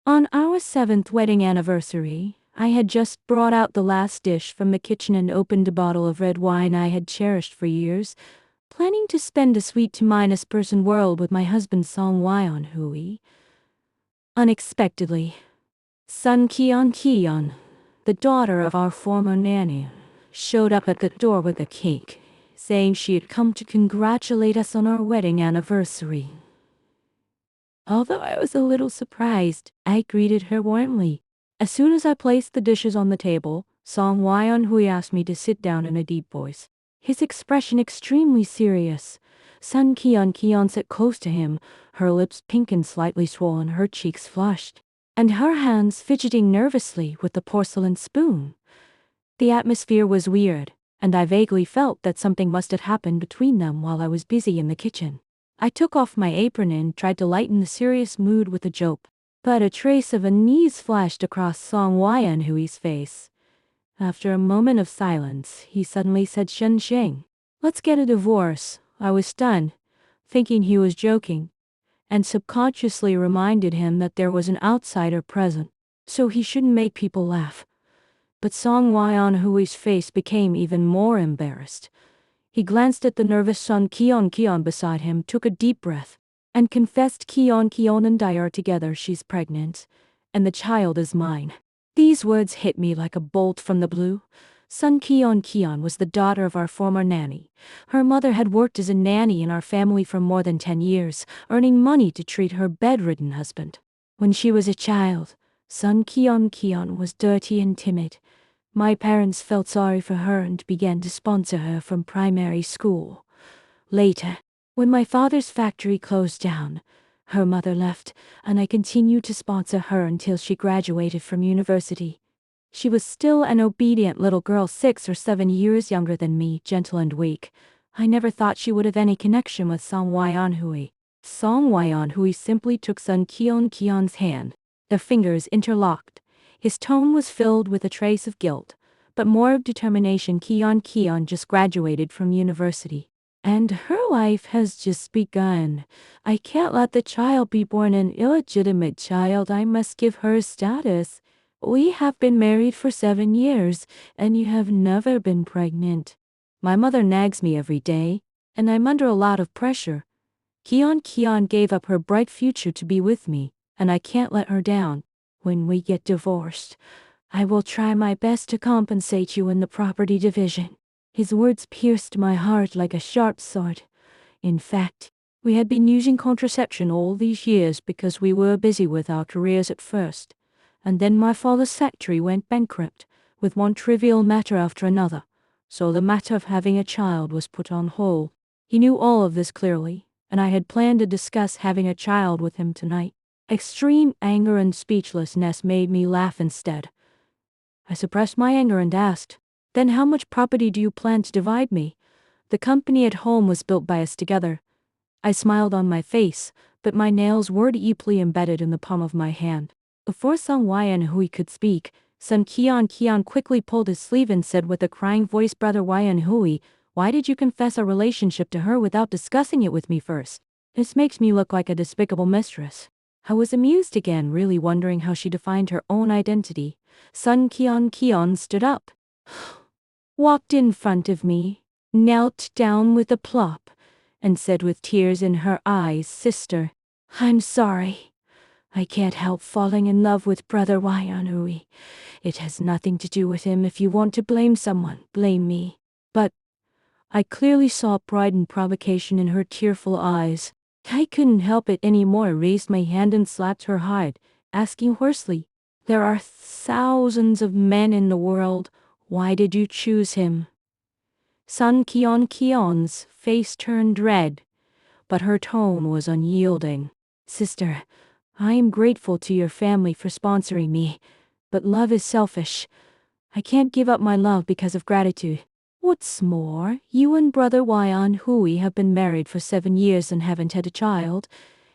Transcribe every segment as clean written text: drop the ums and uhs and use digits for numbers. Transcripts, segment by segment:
On our 7th wedding anniversary, I had just brought out the last dish from the kitchen and opened a bottle of red wine I had cherished for years, planning to spend a sweet to minus person world with my husband Song Wyon Hui. Unexpectedly, Sun Kion, the daughter of our former nanny, showed up at the door with a cake, saying she had come to congratulate us on our wedding anniversary. Although I was a little surprised, I greeted her warmly. As soon as I placed the dishes on the table, Song Wyon Hui asked me to sit down in a deep voice, his expression extremely serious. Sun Kion sat close to him, her lips pink and slightly swollen, her cheeks flushed, and her hands fidgeting nervously with the porcelain spoon. The atmosphere was weird, and I vaguely felt that something must have happened between them while I was busy in the kitchen. I took off my apron and tried to lighten the serious mood with a joke, but a trace of unease flashed across Song Wyon Hui's face. After a moment of silence, he suddenly said, "Shen Sheng, let's get a divorce." I was stunned, thinking he was joking, and subconsciously reminded him that there was an outsider present, so he shouldn't make people laugh. But Song Wyon Hui's face became even more embarrassed. He glanced at the nervous Sun Kion beside him, took a deep breath, and confessed, Kion and I are together. She's pregnant, and the child is mine. These words hit me like a bolt from the blue. Sun Kion was the daughter of our former nanny. Her mother had worked as a nanny in our family for more than 10 years, earning money to treat her bedridden husband. When she was a child, Sun Kion was dirty and timid. My parents felt sorry for her and began to sponsor her from primary school. Later, when my father's factory closed down, her mother left, and I continued to sponsor her until she graduated from university. She was still an obedient little girl, 6 or 7 years younger than me, gentle and weak. I never thought she would have any connection with Song Wyon Hui. Song Wyon Hui simply took Sun Kion's hand. Their fingers interlocked. His tone was filled with a trace of guilt, but more of determination. Kion just graduated from university, and her life has just begun. I can't let the child be born an illegitimate child. I must give her status. We have been married for 7 years, and you have never been pregnant. My mother nags me every day, and I'm under a lot of pressure. Kion gave up her bright future to be with me, and I can't let her down. When we get divorced, I will try my best to compensate you in the property division." His words pierced my heart like a sharp sword. In fact, we had been using contraception all these years because we were busy with our careers at first. And then my father's factory went bankrupt, with one trivial matter after another. So the matter of having a child was put on hold. He knew all of this clearly, and I had planned to discuss having a child with him tonight. Extreme anger and speechlessness made me laugh instead. I suppressed my anger and asked, "Then how much property do you plan to divide me?" The company at home was built by us together. I smiled on my face, but my nails were deeply embedded in the palm of my hand. Before Song Wyon Hui could speak, Sun Kion quickly pulled his sleeve and said with a crying voice, "Brother Wyon Hui, why did you confess our relationship to her without discussing it with me first? This makes me look like a despicable mistress." I was amused again, really wondering how she defined her own identity. Sun Kion stood up, walked in front of me, knelt down with a plop, and said with tears in her eyes, "Sister, I'm sorry. I can't help falling in love with Brother Wyon Hui. It has nothing to do with him. If you want to blame someone, blame me." But I clearly saw pride and provocation in her tearful eyes. I couldn't help it anymore. I raised my hand and slapped her hard, asking hoarsely, "There are thousands of men in the world. Why did you choose him?" Sun Kion's face turned red, but her tone was unyielding. "Sister, I am grateful to your family for sponsoring me, but love is selfish. I can't give up my love because of gratitude. What's more, you and Brother Wyon Hui have been married for 7 years and haven't had a child.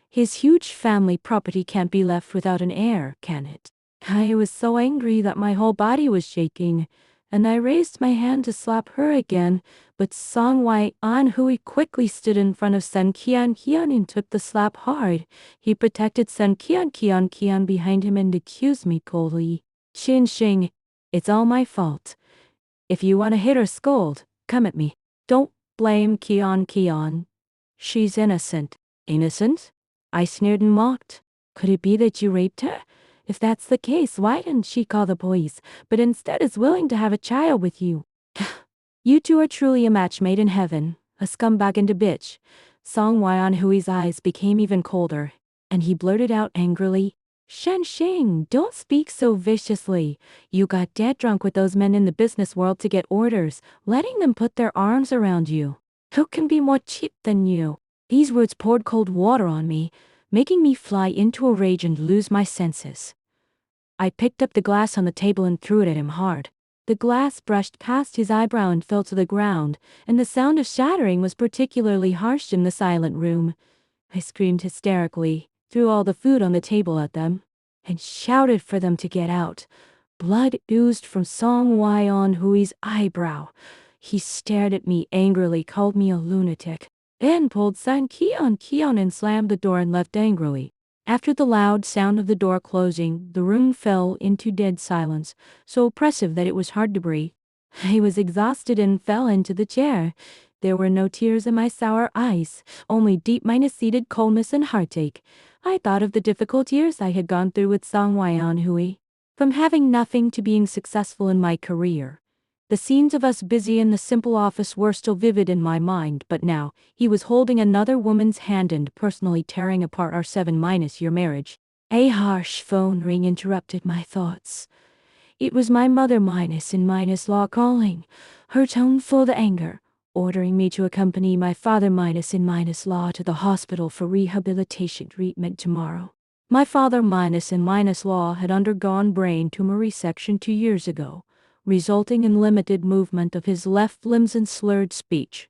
His huge family property can't be left without an heir, can it?" I was so angry that my whole body was shaking. and I raised my hand to slap her again, but Song Wai-an Hui quickly stood in front of Sun Qian and took the slap hard. He protected Sun Qian behind him and accused me coldly. Chin Xing, it's all my fault. If you want to hit or scold, come at me. Don't blame Qian. She's innocent. Innocent? I sneered and mocked. Could it be that you raped her? If that's the case, why didn't she call the police, but instead is willing to have a child with you? You two are truly a match made in heaven, a scumbag and a bitch. Song Wai-an Hui's eyes became even colder, and he blurted out angrily, Shen Xing, don't speak so viciously. You got dead drunk with those men in the business world to get orders, letting them put their arms around you. Who can be more cheap than you? These words poured cold water on me, making me fly into a rage and lose my senses. I picked up the glass on the table and threw it at him hard. The glass brushed past his eyebrow and fell to the ground, and the sound of shattering was particularly harsh in the silent room. I screamed hysterically, threw all the food on the table at them, and shouted for them to get out. Blood oozed from Song Wai-an Hui's eyebrow. He stared at me angrily, called me a lunatic, then pulled Sun Qian and slammed the door and left angrily. After the loud sound of the door closing, the room fell into dead silence, so oppressive that it was hard to breathe. I was exhausted and fell into the chair. There were no tears in my sour eyes, only deep-seated coldness and heartache. I thought of the difficult years I had gone through with Song Wai-an Hui. From having nothing to being successful in my career. The scenes of us busy in the simple office were still vivid in my mind, but now, he was holding another woman's hand and personally tearing apart our 7-year marriage. A harsh phone ring interrupted my thoughts. It was my mother Law calling, her tone full of anger, ordering me to accompany my father Law to the hospital for rehabilitation treatment tomorrow. My father Law had undergone brain tumor resection 2 years ago, resulting in limited movement of his left limbs and slurred speech.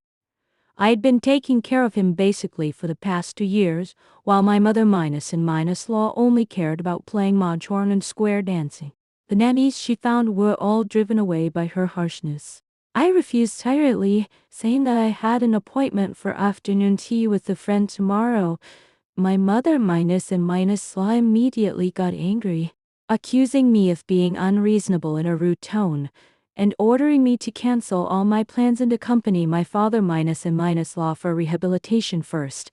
I had been taking care of him basically for the past 2 years, while my mother Law only cared about playing mahjong and square dancing. The nannies she found were all driven away by her harshness. I refused tiredly, saying that I had an appointment for afternoon tea with a friend tomorrow. My mother Law immediately got angry, accusing me of being unreasonable in a rude tone, and ordering me to cancel all my plans and accompany my father Law for rehabilitation first.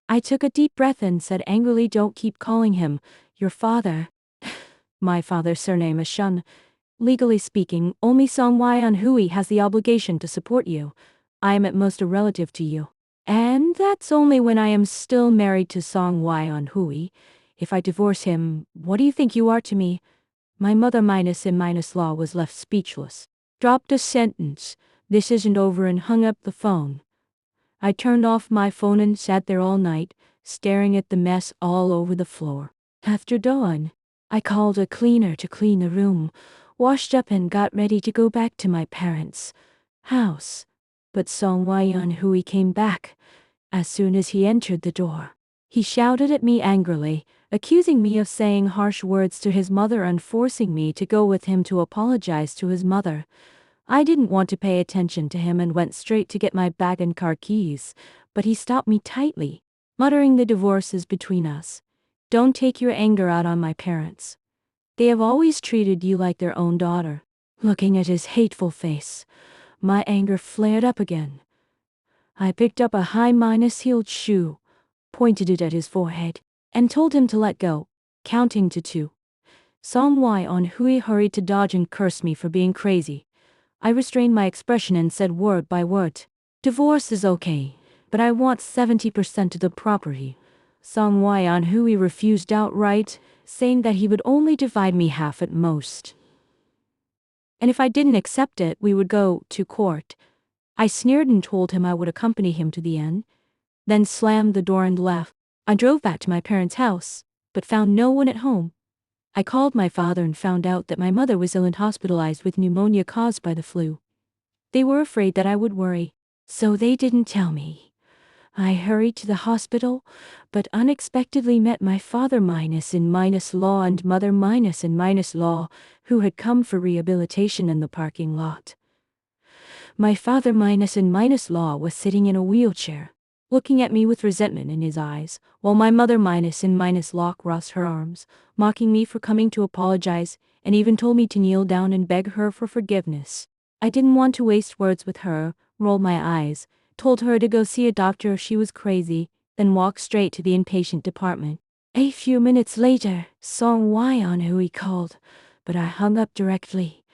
I took a deep breath and said angrily, don't keep calling him your father. My father's surname is Shun. Legally speaking, only Song Wai-an Hui has the obligation to support you. I am at most a relative to you. And that's only when I am still married to Song Wai-an Hui. If I divorce him, what do you think you are to me? My mother Law was left speechless. Dropped a sentence, this isn't over, and hung up the phone. I turned off my phone and sat there all night, staring at the mess all over the floor. After dawn, I called a cleaner to clean the room, washed up and got ready to go back to my parents' house. But Song Wai-an Hui came back. As soon as he entered the door, he shouted at me angrily, accusing me of saying harsh words to his mother and forcing me to go with him to apologize to his mother. I didn't want to pay attention to him and went straight to get my bag and car keys, but he stopped me tightly, muttering the divorce is between us. Don't take your anger out on my parents. They have always treated you like their own daughter. Looking at his hateful face, my anger flared up again. I picked up a high-heeled shoe, pointed it at his forehead, and told him to let go, counting to 2. Song Wai-an Hui hurried to dodge and cursed me for being crazy. I restrained my expression and said word by word, divorce is okay, but I want 70% of the property. Song Wai-an Hui refused outright, saying that he would only divide me half at most. And if I didn't accept it, we would go to court. I sneered and told him I would accompany him to the end, then slammed the door and left. I drove back to my parents' house, but found no one at home. I called my father and found out that my mother was ill and hospitalized with pneumonia caused by the flu. They were afraid that I would worry, so they didn't tell me. I hurried to the hospital, but unexpectedly met my father minus in minus law and mother minus in minus law, who had come for rehabilitation in the parking lot. My father minus in minus law was sitting in a wheelchair, looking at me with resentment in his eyes, while my mother minus in minus law crossed her arms, mocking me for coming to apologize, and even told me to kneel down and beg her for forgiveness. I didn't want to waste words with her, rolled my eyes, told her to go see a doctor if she was crazy, then walked straight to the inpatient department. A few minutes later, Song Wyon Hui called, but I hung up directly.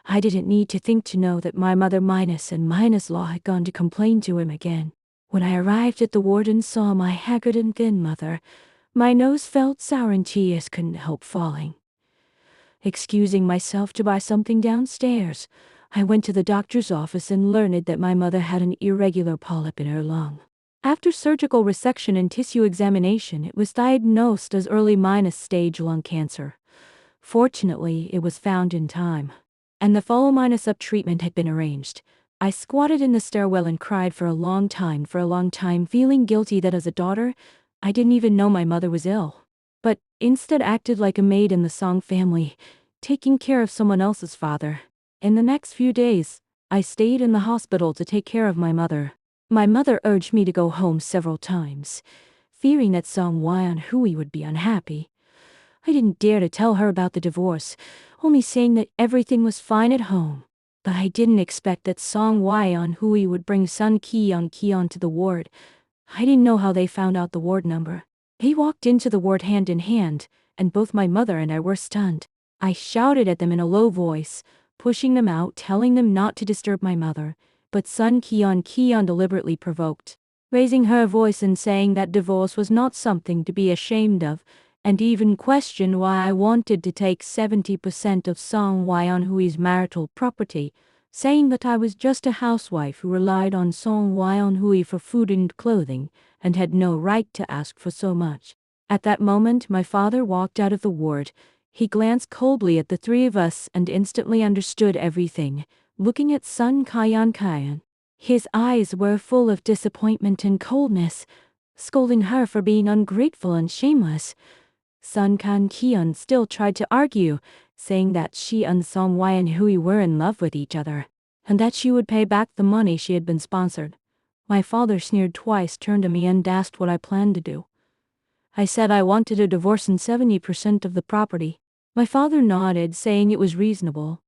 I didn't need to think to know that my mother minus and minus law had gone to complain to him again. When I arrived at the ward and saw my haggard and thin mother, my nose felt sour and tears couldn't help falling. Excusing myself to buy something downstairs, I went to the doctor's office and learned that my mother had an irregular polyp in her lung. After surgical resection and tissue examination, it was diagnosed as early minus stage lung cancer. Fortunately, it was found in time, and the follow minus up treatment had been arranged. I squatted in the stairwell and cried for a long time, feeling guilty that as a daughter, I didn't even know my mother was ill, but instead acted like a maid in the Song family, taking care of someone else's father. In the next few days, I stayed in the hospital to take care of my mother. My mother urged me to go home several times, fearing that Song Wyon Hui would be unhappy. I didn't dare to tell her about the divorce, only saying that everything was fine at home. But I didn't expect that Song Wyon Hui would bring Sun Keon to the ward. I didn't know how they found out the ward number. He walked into the ward hand in hand, and both my mother and I were stunned. I shouted at them in a low voice, pushing them out, telling them not to disturb my mother, but Sun Keon deliberately provoked, raising her voice and saying that divorce was not something to be ashamed of, and even questioned why I wanted to take 70% of Song Wyon Hui's marital property, saying that I was just a housewife who relied on Song Wyon Hui for food and clothing, and had no right to ask for so much. At that moment, my father walked out of the ward. He glanced coldly at the three of us and instantly understood everything, looking at Sun Kayan. His eyes were full of disappointment and coldness, scolding her for being ungrateful and shameless. Sun Kan still tried to argue, saying that she and Song Wyon Hui were in love with each other, and that she would pay back the money she had been sponsored. My father sneered twice, turned to me and asked what I planned to do. I said I wanted a divorce and 70% of the property. My father nodded, saying it was reasonable.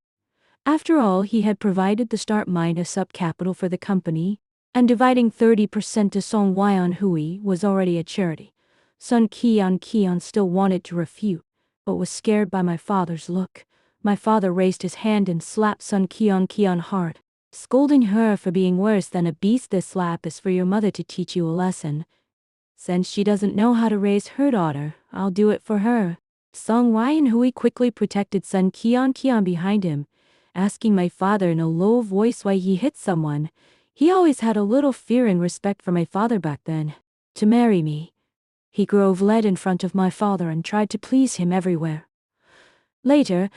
After all, he had provided the start minus up capital for the company, and dividing 30% to Song Wyon Hui was already a charity. Sun Keon still wanted to refute, but was scared by my father's look. My father raised his hand and slapped Sun Keon hard, scolding her for being worse than a beast. This slap is for your mother to teach you a lesson. Since she doesn't know how to raise her daughter, I'll do it for her. Song Wyon Hui quickly protected Sun Keon behind him, asking my father in a low voice why he hit someone. He always had a little fear and respect for my father back then. To marry me. He grove led in front of my father and tried to please him everywhere. Later,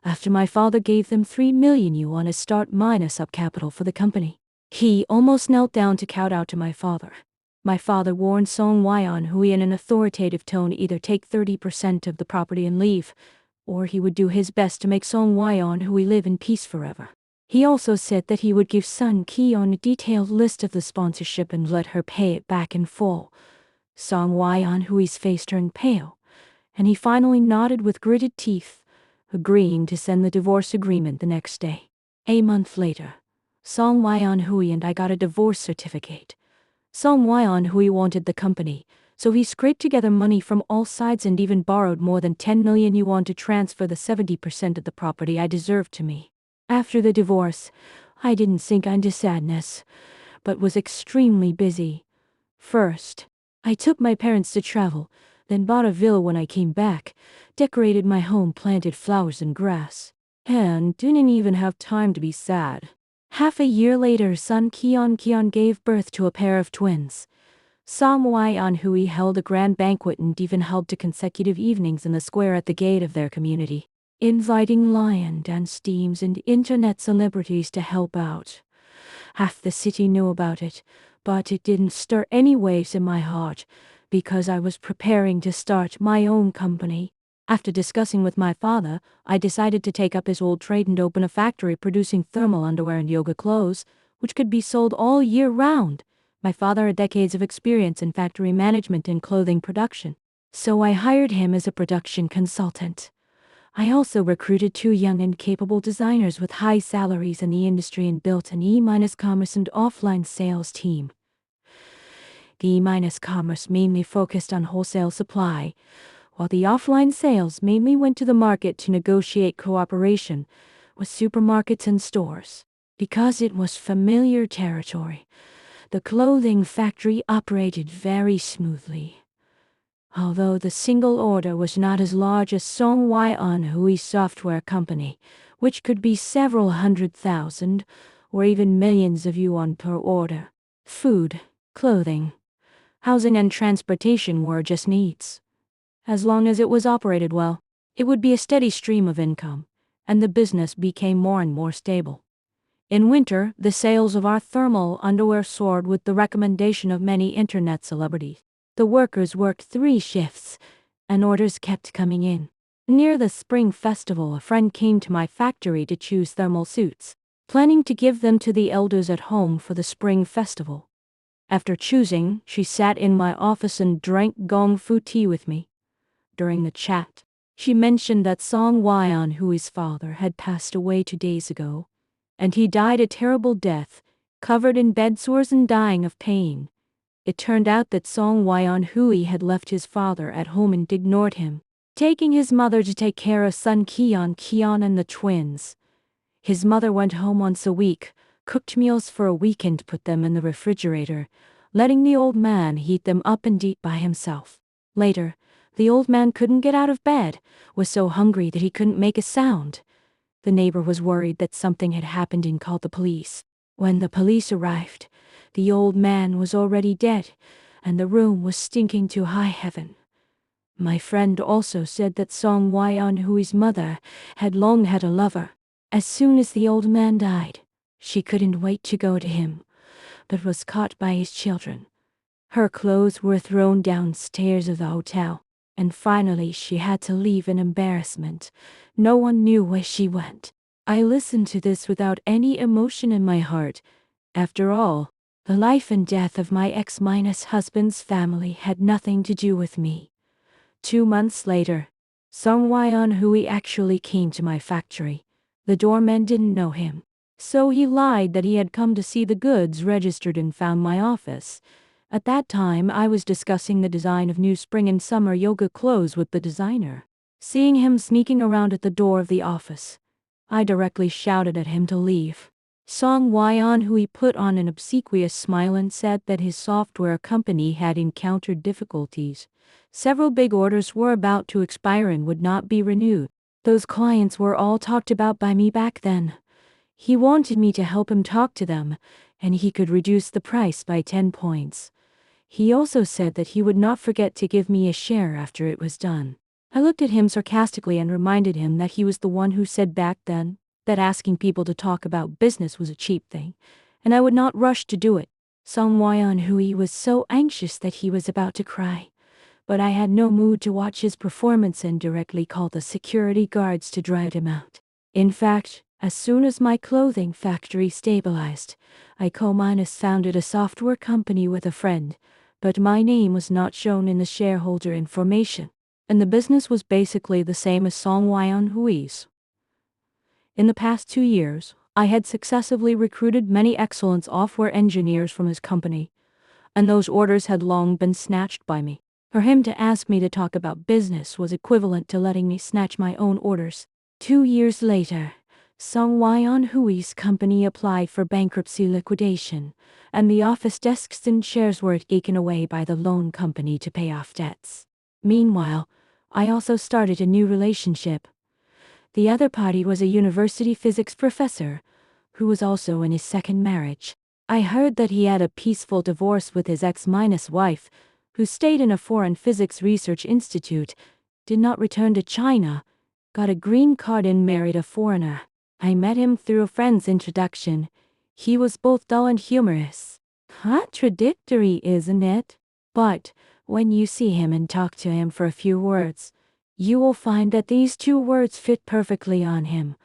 after my father gave them 3 million yuan as start minus up capital for the company, he almost knelt down to kowtow to my father. My father warned Song Wyon Hui in an authoritative tone to either take 30% of the property and leave, or he would do his best to make Song Wyon Hui live in peace forever. He also said that he would give Sun Keon a detailed list of the sponsorship and let her pay it back in full. Song Wyon Hui's face turned pale, and he finally nodded with gritted teeth, agreeing to send the divorce agreement the next day. A month later, Song Wyon Hui and I got a divorce certificate. Song Wyon Hui wanted the company, so he scraped together money from all sides and even borrowed more than 10 million yuan to transfer the 70% of the property I deserved to me. After the divorce, I didn't sink into sadness, but was extremely busy. First, I took my parents to travel, then bought a villa when I came back, decorated my home, planted flowers and grass, and didn't even have time to be sad. Half a year later, Sun Keon gave birth to a pair of twins. Song Wyon Hui held a grand banquet and even held 2 consecutive evenings in the square at the gate of their community, inviting lion dance teams and internet celebrities to help out. Half the city knew about it, but it didn't stir any waves in my heart, because I was preparing to start my own company. After discussing with my father, I decided to take up his old trade and open a factory producing thermal underwear and yoga clothes, which could be sold all year round. My father had decades of experience in factory management and clothing production, so I hired him as a production consultant. I also recruited 2 young and capable designers with high salaries in the industry and built an E-commerce and offline sales team. The E-commerce mainly focused on wholesale supply, while the offline sales mainly went to the market to negotiate cooperation with supermarkets and stores. Because it was familiar territory, the clothing factory operated very smoothly. Although the single order was not as large as Song Wai-on Hui's software company, which could be several 100,000 or even millions of yuan per order. Food, clothing, housing and transportation were just needs. As long as it was operated well, it would be a steady stream of income, and the business became more and more stable. In winter, the sales of our thermal underwear soared with the recommendation of many internet celebrities. The workers worked 3 shifts, and orders kept coming in. Near the spring festival, a friend came to my factory to choose thermal suits, planning to give them to the elders at home for the spring festival. After choosing, she sat in my office and drank gong fu tea with me. During the chat, she mentioned that Song Wai-on Hui's father had passed away 2 days ago, and he died a terrible death, covered in bed sores and dying of pain. It turned out that Song Wai-on Hui had left his father at home and ignored him, taking his mother to take care of son Kian and the twins. His mother went home once a week, cooked meals for a week and put them in the refrigerator, letting the old man heat them up and eat by himself. Later, the old man couldn't get out of bed, was so hungry that he couldn't make a sound. The neighbor was worried that something had happened and called the police. When the police arrived, the old man was already dead, and the room was stinking to high heaven. My friend also said that Song Wai-on Hui's mother had long had a lover. As soon as the old man died, she couldn't wait to go to him, but was caught by his children. Her clothes were thrown downstairs of the hotel, and finally she had to leave in embarrassment. No one knew where she went. I listened to this without any emotion in my heart. After all, the life and death of my ex-husband's family had nothing to do with me. 2 months later, Song Wai-on Hui actually came to my factory. The doorman didn't know him, so he lied that he had come to see the goods registered and found my office. At that time, I was discussing the design of new spring and summer yoga clothes with the designer. Seeing him sneaking around at the door of the office, I directly shouted at him to leave. Song Wai-on Hui put on an obsequious smile and said that his software company had encountered difficulties. Several big orders were about to expire and would not be renewed. Those clients were all talked about by me back then. He wanted me to help him talk to them, and he could reduce the price by 10 points. He also said that he would not forget to give me a share after it was done. I looked at him sarcastically and reminded him that he was the one who said back then that asking people to talk about business was a cheap thing, and I would not rush to do it. Song Wai-on Hui was so anxious that he was about to cry, but I had no mood to watch his performance and directly called the security guards to drive him out. In fact, as soon as my clothing factory stabilized, I co-founded a software company with a friend, but my name was not shown in the shareholder information, and the business was basically the same as Song Wai-on Hui's. In the past 2 years, I had successively recruited many excellent software engineers from his company, and those orders had long been snatched by me. For him to ask me to talk about business was equivalent to letting me snatch my own orders. 2 years later, Song Wai-on Hui's company applied for bankruptcy liquidation, and the office desks and chairs were taken away by the loan company to pay off debts. Meanwhile, I also started a new relationship. The other party was a university physics professor, who was also in his second marriage. I heard that he had a peaceful divorce with his ex-wife, who stayed in a foreign physics research institute, did not return to China, got a green card and married a foreigner. I met him through a friend's introduction. He was both dull and humorous. Contradictory, isn't it? But when you see him and talk to him for a few words, you will find that these two words fit perfectly on him.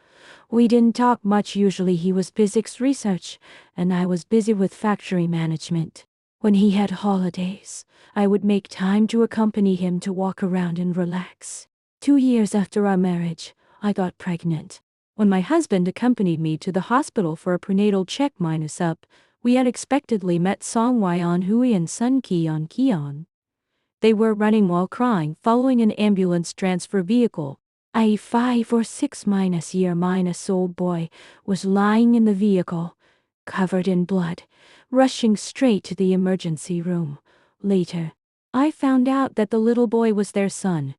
We didn't talk much. Usually he was physics research, and I was busy with factory management. When he had holidays, I would make time to accompany him to walk around and relax. 2 years after our marriage, I got pregnant. When my husband accompanied me to the hospital for a prenatal check -up, we unexpectedly met Song Wyon Hui and Sun Keon Keon. They were running while crying, following an ambulance transfer vehicle. A 5 or 6-year-old boy was lying in the vehicle, covered in blood, rushing straight to the emergency room. Later, I found out that the little boy was their son.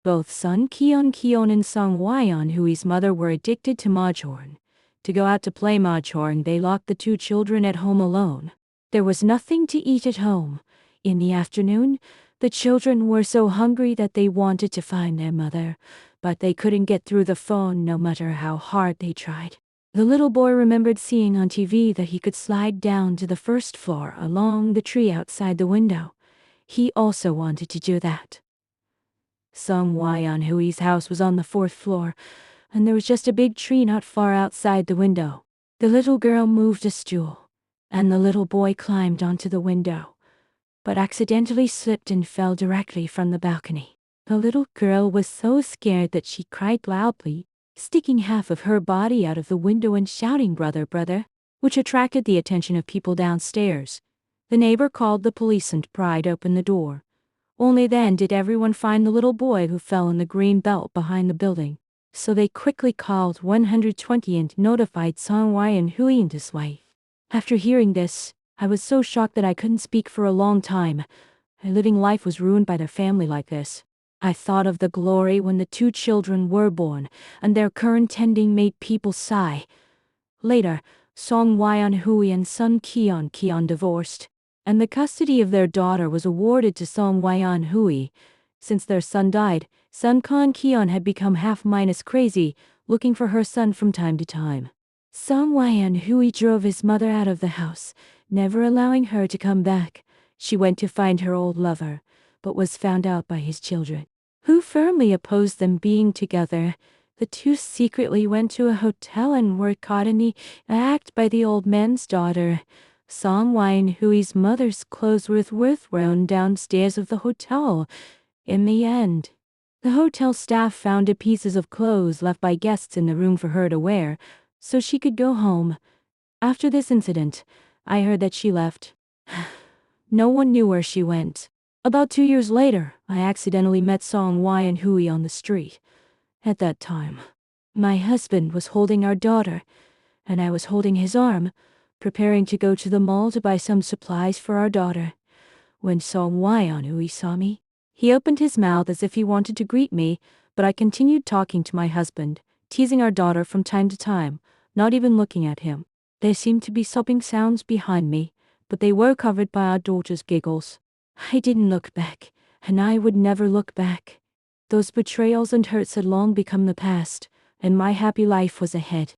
Both Sun Keon Keon and Song Wyon Hui's mother were addicted to mahjong. To go out to play mahjong, they locked the two children at home alone. There was nothing to eat at home. In the afternoon, the children were so hungry that they wanted to find their mother, but they couldn't get through the phone no matter how hard they tried. The little boy remembered seeing on TV that he could slide down to the first floor along the tree outside the window. He also wanted to do that. Song Wyon Hui's house was on the 4th floor, and there was just a big tree not far outside the window. The little girl moved a stool, and the little boy climbed onto the window, but accidentally slipped and fell directly from the balcony. The little girl was so scared that she cried loudly, sticking half of her body out of the window and shouting, "Brother, brother," which attracted the attention of people downstairs. The neighbor called the police and pried open the door. Only then did everyone find the little boy who fell in the green belt behind the building. So they quickly called 120 and notified Song Wyon Hui and his wife. After hearing this, I was so shocked that I couldn't speak for a long time. My living life was ruined by their family like this. I thought of the glory when the two children were born, and their current ending made people sigh. Later, Song Wyon Hui and Sun Keon Keon divorced, and the custody of their daughter was awarded to Song Wyon Hui. Since their son died, Sun Keon had become half-crazy, looking for her son from time to time. Song Wyon Hui drove his mother out of the house, never allowing her to come back. She went to find her old lover, but was found out by his children, who firmly opposed them being together. The two secretly went to a hotel and were caught in the act by the old man's daughter. Song Wyon Hui's mother's clothes were thrown downstairs of the hotel. In the end, the hotel staff found pieces of clothes left by guests in the room for her to wear, so she could go home. After this incident, I heard that she left. No one knew where she went. About 2 years later, I accidentally met Song Wyon Hui on the street. At that time, my husband was holding our daughter, and I was holding his arm, preparing to go to the mall to buy some supplies for our daughter. When Song Wyon Hui saw me, he opened his mouth as if he wanted to greet me, but I continued talking to my husband, teasing our daughter from time to time, not even looking at him. There seemed to be sobbing sounds behind me, but they were covered by our daughter's giggles. I didn't look back, and I would never look back. Those betrayals and hurts had long become the past, and my happy life was ahead.